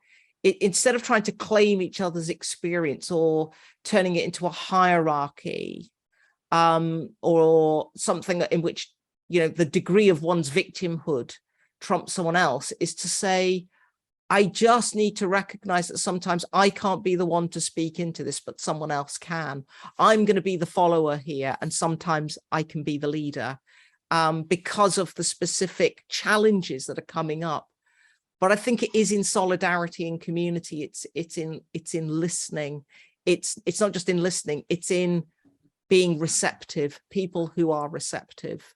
instead of trying to claim each other's experience or turning it into a hierarchy, or something in which, the degree of one's victimhood trumps someone else, is to say, I just need to recognize that sometimes I can't be the one to speak into this, but someone else can. I'm going to be the follower here, and sometimes I can be the leader because of the specific challenges that are coming up. But I think it is in solidarity and community. It's in listening. It's not just in listening. It's in being receptive, people who are receptive,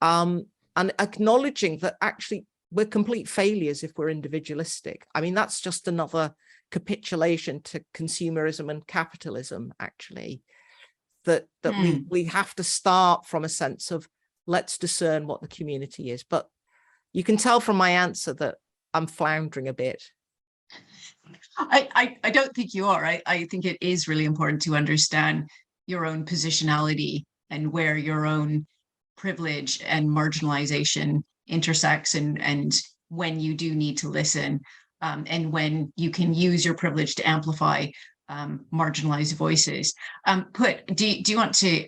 and acknowledging that actually we're complete failures if we're individualistic. I mean, that's just another capitulation to consumerism and capitalism, actually, that we have to start from a sense of, let's discern what the community is. But you can tell from my answer that I'm floundering a bit. I don't think you are. I think it is really important to understand your own positionality and where your own privilege and marginalization intersects, and when you do need to listen, and when you can use your privilege to amplify marginalized voices. Put, do you want to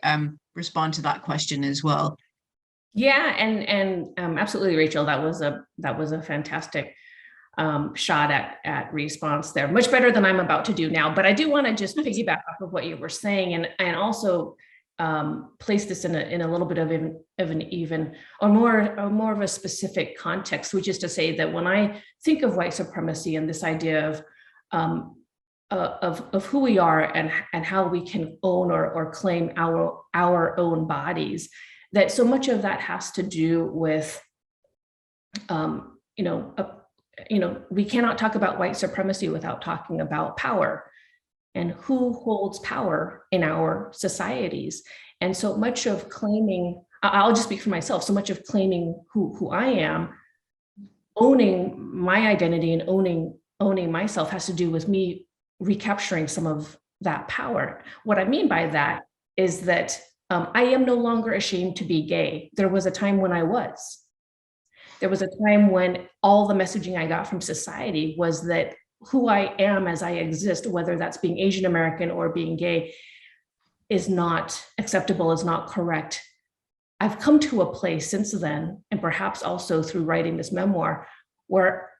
respond to that question as well? Yeah, and absolutely, Rachel. That was a fantastic shot at response there. Much better than I'm about to do now. But I do want to just piggyback off of what you were saying, and also place this in a little bit of an even or more of a specific context, which is to say that when I think of white supremacy and this idea of who we are and how we can own or claim our own bodies, that so much of that has to do with we cannot talk about white supremacy without talking about power and who holds power in our societies. And so much of claiming, I'll just speak for myself, so much of claiming who I am, owning my identity and owning myself has to do with me recapturing some of that power. What I mean by that is that I am no longer ashamed to be gay. There was a time when I was. There was a time when all the messaging I got from society was that who I am as I exist, whether that's being Asian American or being gay, is not acceptable, is not correct. I've come to a place since then, and perhaps also through writing this memoir, where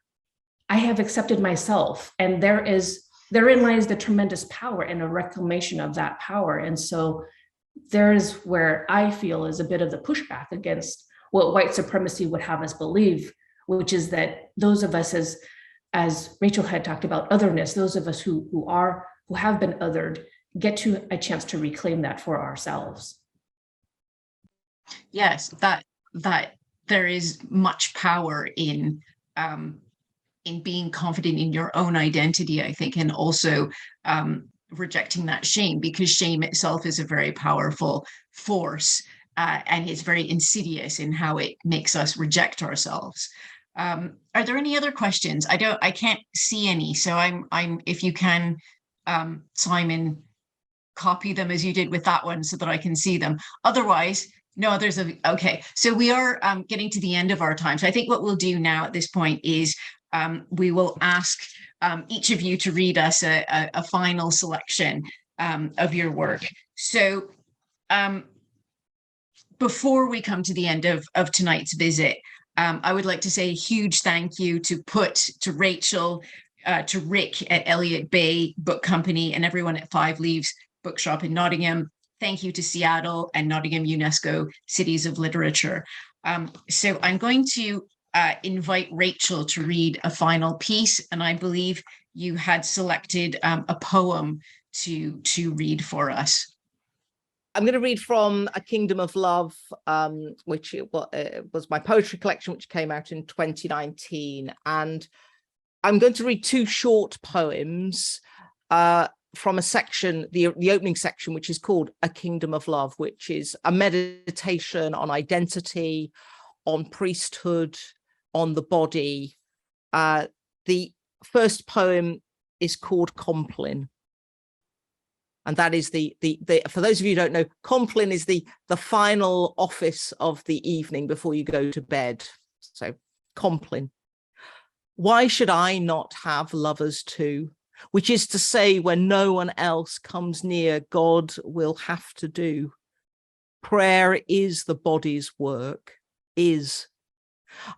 I have accepted myself, and therein lies the tremendous power and a reclamation of that power. And so there's where I feel is a bit of the pushback against what white supremacy would have us believe, which is that those of us, as Rachel had talked about, otherness, those of us who have been othered, get to a chance to reclaim that for ourselves. Yes, that there is much power in being confident in your own identity, I think, and also rejecting that shame, because shame itself is a very powerful force, and it's very insidious in how it makes us reject ourselves. Are there any other questions? I can't see any, so I'm if you can, Simon, copy them as you did with that one so that I can see them. Otherwise, no, okay. So we are getting to the end of our time. So I think what we'll do now at this point is we will ask each of you to read us a final selection of your work. So before we come to the end of tonight's visit, I would like to say a huge thank you to Rachel, to Rick at Elliott Bay Book Company, and everyone at Five Leaves Bookshop in Nottingham. Thank you to Seattle and Nottingham UNESCO Cities of Literature. So I'm going to invite Rachel to read a final piece, and I believe you had selected a poem to read for us. I'm going to read from A Kingdom of Love, which was my poetry collection, which came out in 2019. And I'm going to read two short poems from a section, the opening section, which is called A Kingdom of Love, which is a meditation on identity, on priesthood, on the body. The first poem is called Complin. And that is the for those of you who don't know, Complin is the final office of the evening before you go to bed. So Complin. Why should I not have lovers too? Which is to say, when no one else comes near, God will have to do. Prayer is the body's work, is.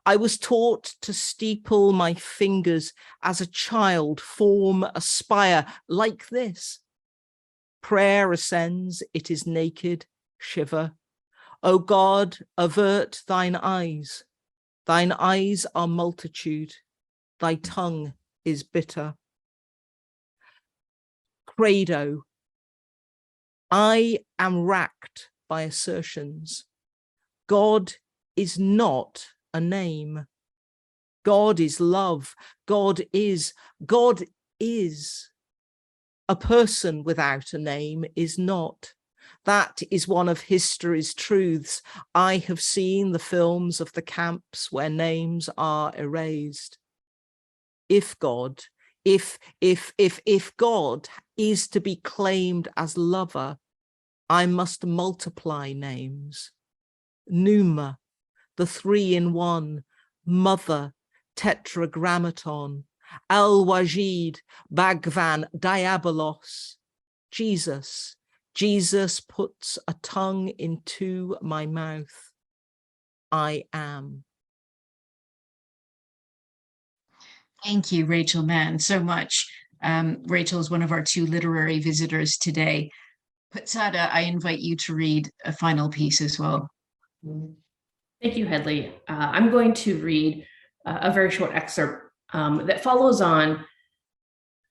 I was taught to steeple my fingers as a child, form, aspire, like this. Prayer ascends, it is naked, shiver. O God, avert thine eyes. Thine eyes are multitude, thy tongue is bitter. Credo. I am racked by assertions. God is not a name. God is love. God is. A person without a name is not. That is one of history's truths. I have seen the films of the camps where names are erased. If God, if God is to be claimed as lover, I must multiply names. Pneuma, the 3-in-1, mother, tetragrammaton, Al-Wajid, Bhagwan, Diabolos. Jesus puts a tongue into my mouth. I am. Thank you, Rachel Mann, so much. Rachel is one of our two literary visitors today. Putsata, I invite you to read a final piece as well. Thank you, Hedley. I'm going to read a very short excerpt that follows on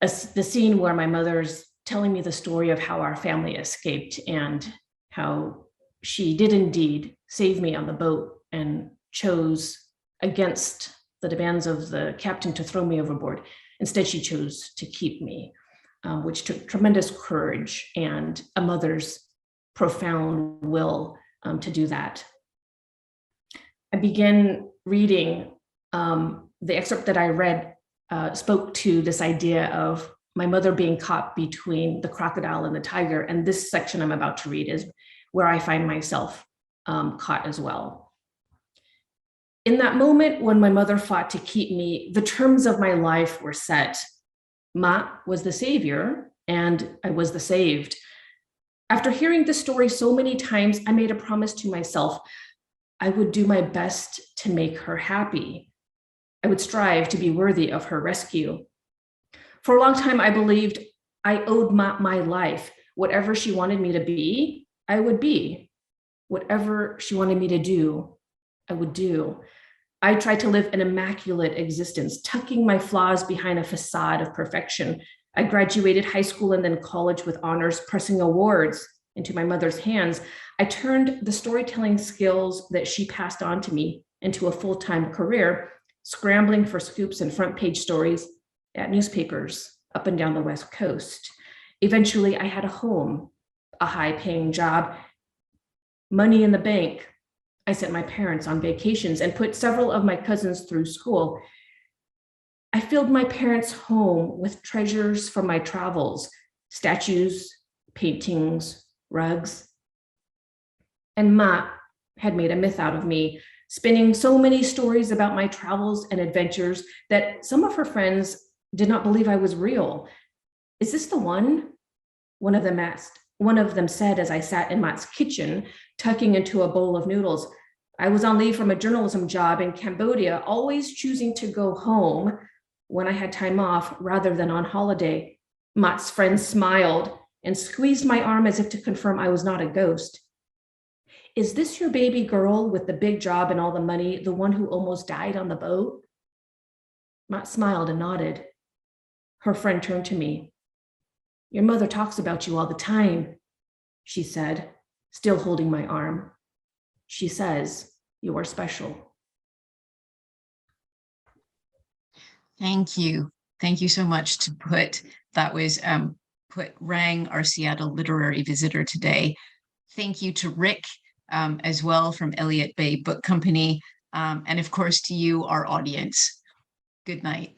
the scene where my mother's telling me the story of how our family escaped and how she did indeed save me on the boat and chose, against the demands of the captain, to throw me overboard. Instead, she chose to keep me, which took tremendous courage and a mother's profound will to do that. I begin reading, the excerpt that I read spoke to this idea of my mother being caught between the crocodile and the tiger. And this section I'm about to read is where I find myself caught as well. In that moment when my mother fought to keep me, the terms of my life were set. Ma was the savior and I was the saved. After hearing this story so many times, I made a promise to myself. I would do my best to make her happy. I would strive to be worthy of her rescue. For a long time, I believed I owed Ma my life. Whatever she wanted me to be, I would be. Whatever she wanted me to do, I would do. I tried to live an immaculate existence, tucking my flaws behind a facade of perfection. I graduated high school and then college with honors, pressing awards into my mother's hands. I turned the storytelling skills that she passed on to me into a full-time career, scrambling for scoops and front page stories at newspapers up and down the West Coast. Eventually, I had a home, a high-paying job, money in the bank. I sent my parents on vacations and put several of my cousins through school. I filled my parents' home with treasures from my travels, statues, paintings, rugs. And Ma had made a myth out of me, spinning so many stories about my travels and adventures that some of her friends did not believe I was real. Is this the one? One of them asked. One of them said as I sat in Ma's kitchen, tucking into a bowl of noodles. I was on leave from a journalism job in Cambodia, always choosing to go home when I had time off rather than on holiday. Ma's friend smiled and squeezed my arm as if to confirm I was not a ghost. Is this your baby girl with the big job and all the money, the one who almost died on the boat? Ma smiled and nodded. Her friend turned to me. Your mother talks about you all the time, she said, still holding my arm. She says, you are special. Thank you. Thank you so much to Put. That was Put Reang, our Seattle literary visitor today. Thank you to Rick as well from Elliott Bay Book Company. And of course to you, our audience. Good night.